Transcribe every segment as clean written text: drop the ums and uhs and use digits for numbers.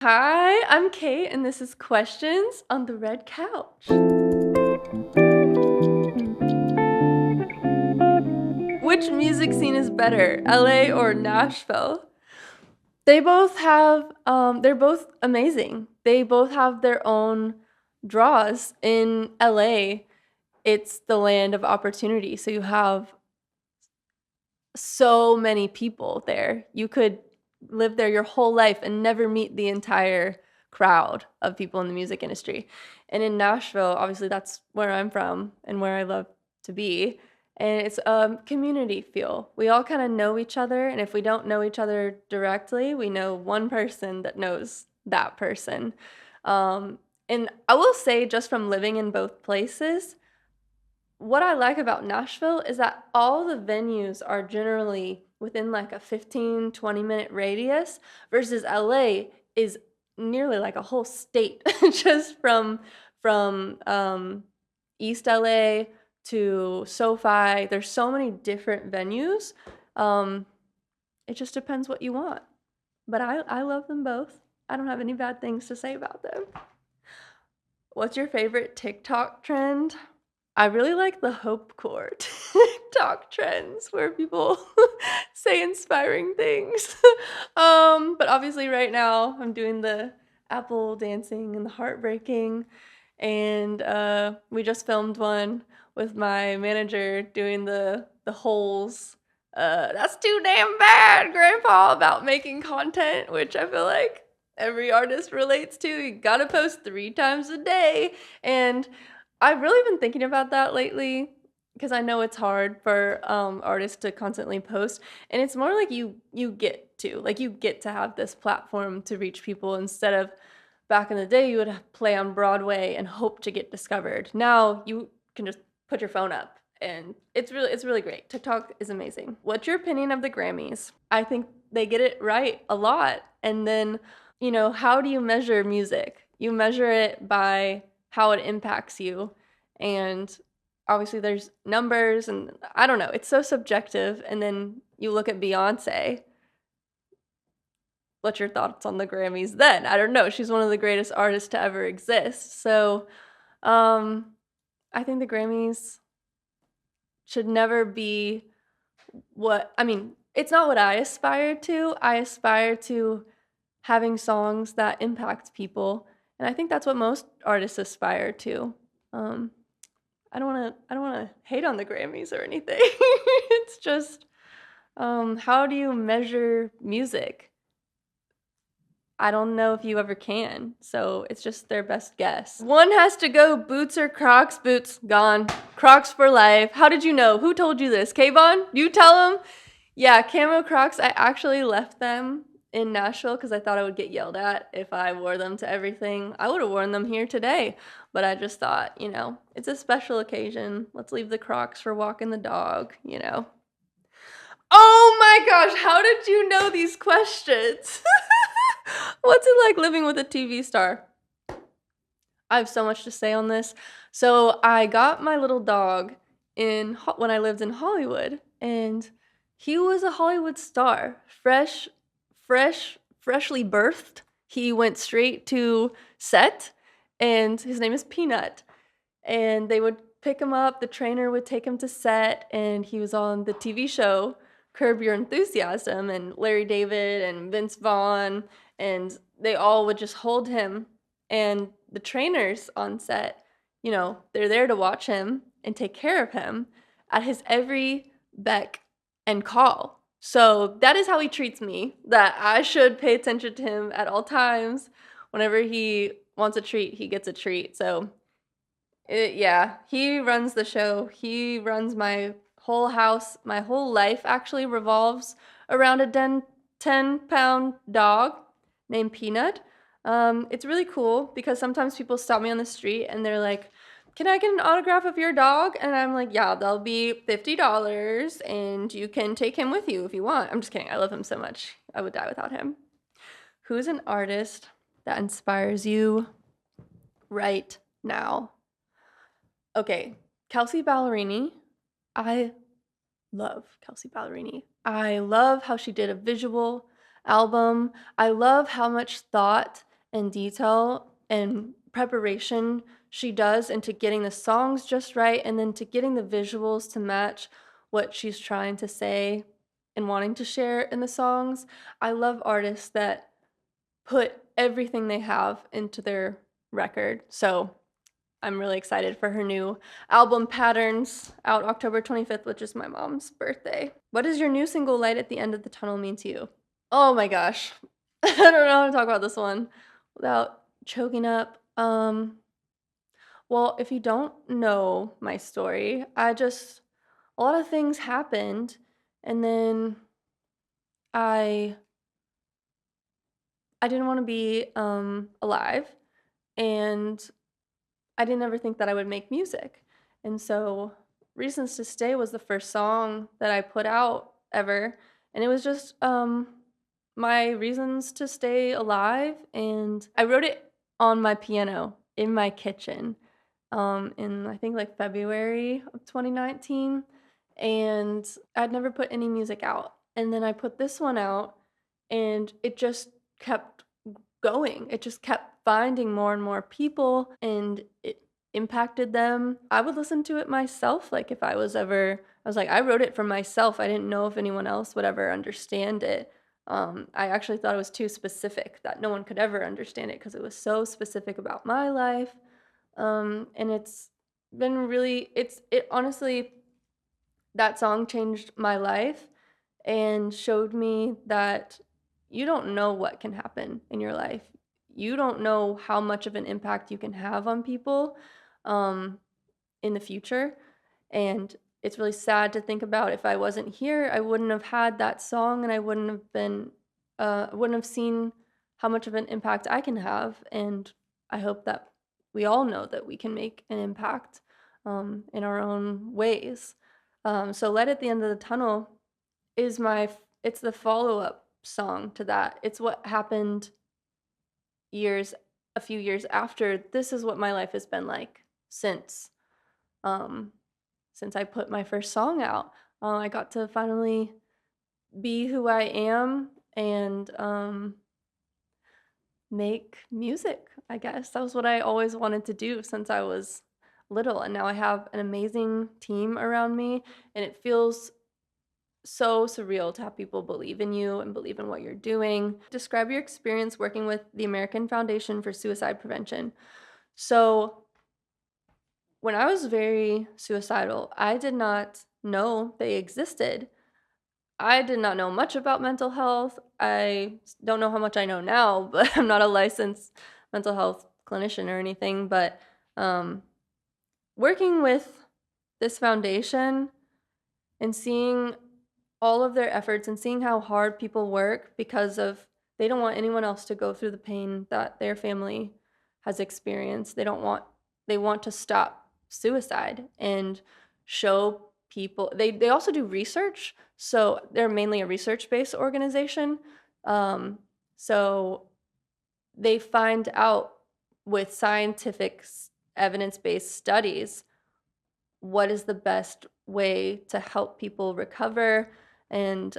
Hi, I'm Kate, and this is Questions on the Red Couch. Which music scene is better, LA or Nashville? They're both amazing. They both have their own draws. In LA, it's the land of opportunity. So you have so many people there. You could live there your whole life and never meet the entire crowd of people in the music industry. And in Nashville, obviously that's where I'm from and where I love to be. And it's a community feel. We all kind of know each other, and if we don't know each other directly, we know one person that knows that person. Um, and I will say, just from living in both places, what I like about Nashville is that all the venues are generally within like a 15-20 minute radius versus LA is nearly like a whole state just from East LA to SoFi. There's so many different venues. Um, it just depends what you want. But I love them both. I don't have any bad things to say about them. What's your favorite TikTok trend? I really like the hopecore TikTok trends where people say inspiring things. But obviously right now I'm doing the apple dancing and the heartbreaking, and we just filmed one with my manager doing the holes. That's too damn bad, Grandpa, about making content, which I feel like every artist relates to. You gotta post 3 times a day, and I've really been thinking about that lately because I know it's hard for artists to constantly post, and it's more like you get to have this platform to reach people instead of back in the day you would play on Broadway and hope to get discovered. Now you can just put your phone up, and it's really great. TikTok is amazing. What's your opinion of the Grammys? I think they get it right a lot, and then how do you measure music? You measure it by how it impacts you. And obviously there's numbers, and I don't know, it's so subjective. And then you look at Beyonce. What's your thoughts on the Grammys then? I don't know. She's one of the greatest artists to ever exist. So, um I think the Grammys should never be it's not what I aspire to. I aspire to having songs that impact people, and I think that's what most artists aspire to. Um, I don't wanna hate on the Grammys or anything. It's just, how do you measure music? I don't know if you ever can, so it's just their best guess. One has to go, boots or Crocs? Boots, gone. Crocs for life. How did you know? Who told you this? Kayvon? You tell him? Yeah, camo Crocs, I actually left them in Nashville because I thought I would get yelled at if I wore them to everything. I would have worn them here today, but I just thought, it's a special occasion. Let's leave the Crocs for walking the dog. Oh my gosh, how did you know these questions? What's it like living with a TV star? I have so much to say on this. So I got my little dog when I lived in Hollywood, and he was a Hollywood star, freshly birthed. He went straight to set, and his name is Peanut. And they would pick him up. The trainer would take him to set, and he was on the TV show Curb Your Enthusiasm, and Larry David and Vince Vaughn, and they all would just hold him. And the trainers on set, they're there to watch him and take care of him at his every beck and call. So that is how he treats me, that I should pay attention to him at all times. Whenever he wants a treat, he gets a treat. So yeah, he runs the show. He runs my whole house. My whole life actually revolves around a 10-pound dog named Peanut. It's really cool because sometimes people stop me on the street and they're like, "Can I get an autograph of your dog?" And I'm like, "Yeah, that'll be $50 and you can take him with you if you want." I'm just kidding. I love him so much. I would die without him. Who's an artist that inspires you right now? Okay, Kelsey Ballerini. I love Kelsey Ballerini. I love how she did a visual album. I love how much thought and detail and preparation she does into getting the songs just right and then to getting the visuals to match what she's trying to say and wanting to share in the songs. I love artists that put everything they have into their record. So I'm really excited for her new album Patterns out October 25th, which is my mom's birthday. What does your new single Light at the End of the Tunnel mean to you? Oh my gosh. I don't know how to talk about this one without choking up. Well, if you don't know my story, a lot of things happened and then I I didn't want to be alive and I didn't ever think that I would make music. And so Reasons to Stay was the first song that I put out ever. And it was just my reasons to stay alive. And I wrote it on my piano in my kitchen in I think like February of 2019. And I'd never put any music out. And then I put this one out and it just kept going. It just kept finding more and more people and it impacted them. I would listen to it myself, like if I was ever, I was like, I wrote it for myself. I didn't know if anyone else would ever understand it. I actually thought it was too specific that no one could ever understand it because it was so specific about my life. And it's been really, it honestly, that song changed my life and showed me that you don't know what can happen in your life. You don't know how much of an impact you can have on people um, in the future. And it's really sad to think about if I wasn't here, I wouldn't have had that song and I wouldn't have seen how much of an impact I can have. And I hope that we all know that we can make an impact in our own ways. So Light at the End of the Tunnel is it's the follow-up song to that. It's what happened years a few years after. This is what my life has been like um since I put my first song out. I got to finally be who I am and make music, I guess. That was what I always wanted to do since I was little, and now I have an amazing team around me, and it feels so surreal to have people believe in you and believe in what you're doing. Describe your experience working with the American Foundation for Suicide Prevention. So, when I was very suicidal, I did not know they existed. I did not know much about mental health. I don't know how much I know now, but I'm not a licensed mental health clinician or anything. But um, working with this foundation and seeing all of their efforts and seeing how hard people work because of they don't want anyone else to go through the pain that their family has experienced. They want to stop suicide and show people. They also do research, so they're mainly a research-based organization. So they find out with scientific evidence-based studies what is the best way to help people recover. And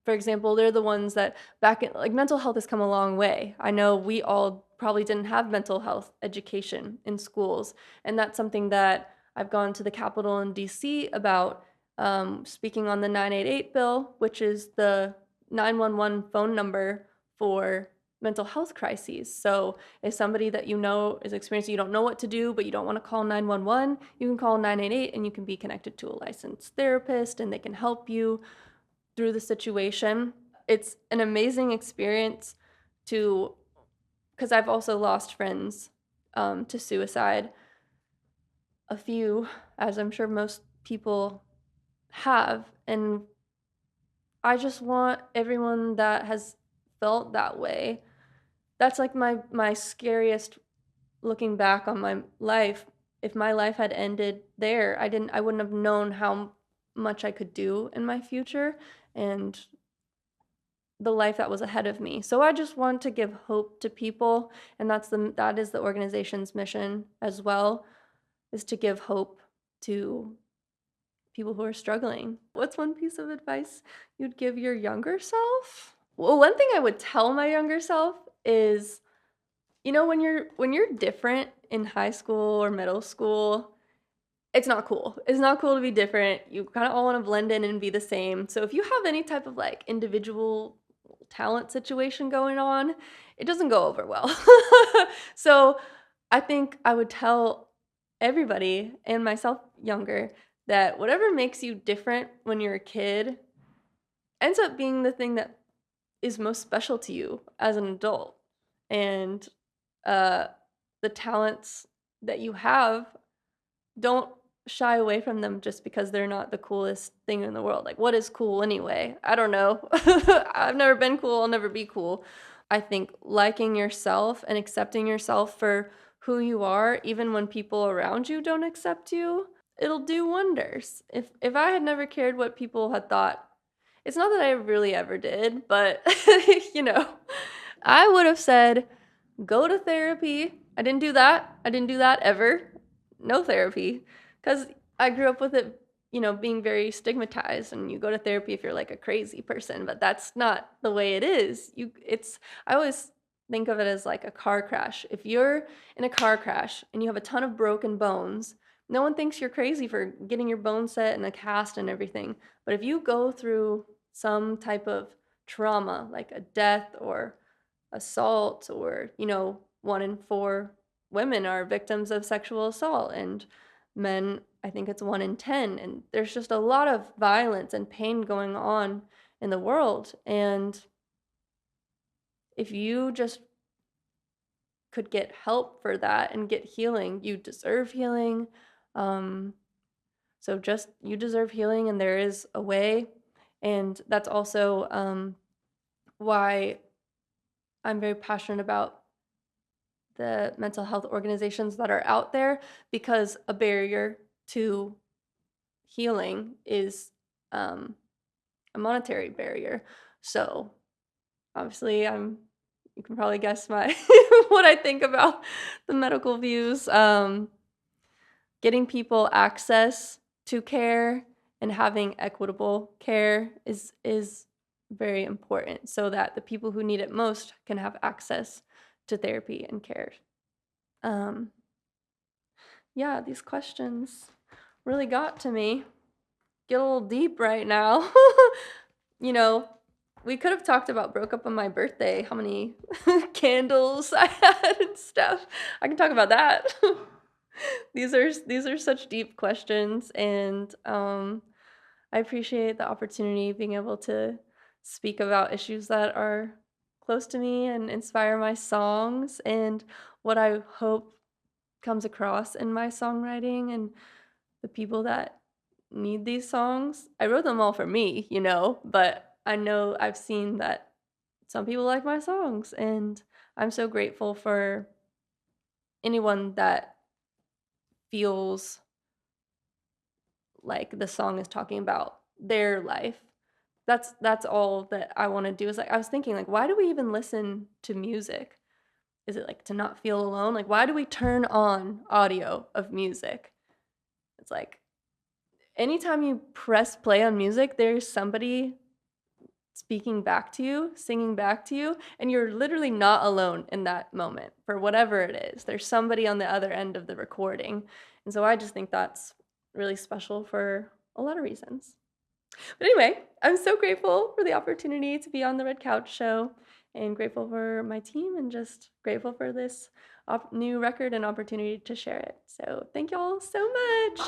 for example, they're the ones that back in like mental health has come a long way. I know we all probably didn't have mental health education in schools, and that's something that I've gone to the Capitol in DC about, speaking on the 988 bill, which is the 911 phone number for mental health crises. So if somebody that you know is experiencing, you don't know what to do, but you don't want to call 911, you can call 988 and you can be connected to a licensed therapist and they can help you through the situation. It's an amazing experience because I've also lost friends to suicide. A few, as I'm sure most people have. And I just want everyone that has felt that way. That's like my scariest looking back on my life. If my life had ended there, I wouldn't have known how much I could do in my future and the life that was ahead of me. So I just want to give hope to people, and that is the organization's mission as well, is to give hope to people who are struggling. What's one piece of advice you'd give your younger self? Well, one thing I would tell my younger self is You know, when you're different in high school or middle school, it's not cool. It's not cool to be different. You kind of all want to blend in and be the same. So if you have any type of like individual talent situation going on, it doesn't go over well. So I think I would tell everybody and myself younger that whatever makes you different when you're a kid ends up being the thing that is most special to you as an adult. And uh, the talents that you have, don't shy away from them just because they're not the coolest thing in the world. Like, what is cool anyway? I don't know. I've never been cool. I'll never be cool. I think liking yourself and accepting yourself for who you are, even when people around you don't accept you, it'll do wonders. If I had never cared what people had thought, it's not that I really ever did, but you know, I would have said, go to therapy. I didn't do that. I didn't do that ever. No therapy. Because I grew up with it, you know, being very stigmatized, and you go to therapy if you're like a crazy person, but that's not the way it is. I always think of it as like a car crash. If you're in a car crash and you have a ton of broken bones, no one thinks you're crazy for getting your bones set and a cast and everything. But if you go through some type of trauma, like a death or assault, or, you know, 1 in 4 women are victims of sexual assault, and men, I think it's 1 in 10. And there's just a lot of violence and pain going on in the world. And if you just could get help for that and get healing, you deserve healing. Um, so just you deserve healing, and there is a way. And that's also why I'm very passionate about the mental health organizations that are out there, because a barrier to healing is um, a monetary barrier. So obviously, you can probably guess my what I think about the medical views. Getting people access to care and having equitable care is very important, so that the people who need it most can have access to therapy and care. Um, yeah, these questions really got to me. Get a little deep right now. You know, we could have talked about broke up on my birthday, how many candles I had and stuff. I can talk about that. These are such deep questions, and I appreciate the opportunity being able to speak about issues that are close to me and inspire my songs, and what I hope comes across in my songwriting and the people that need these songs. I wrote them all for me, you know, but I know I've seen that some people like my songs, and I'm so grateful for anyone that feels like the song is talking about their life. That's all that I want to do. Is like, I was thinking, like, why do we even listen to music? Is it like to not feel alone? Like, why do we turn on audio of music? It's like anytime you press play on music, there's somebody speaking back to you, singing back to you, and you're literally not alone in that moment for whatever it is. There's somebody on the other end of the recording. And so I just think that's really special for a lot of reasons. But anyway, I'm so grateful for the opportunity to be on the Red Couch Show, and grateful for my team, and just grateful for this new record and opportunity to share it. So thank y'all so much.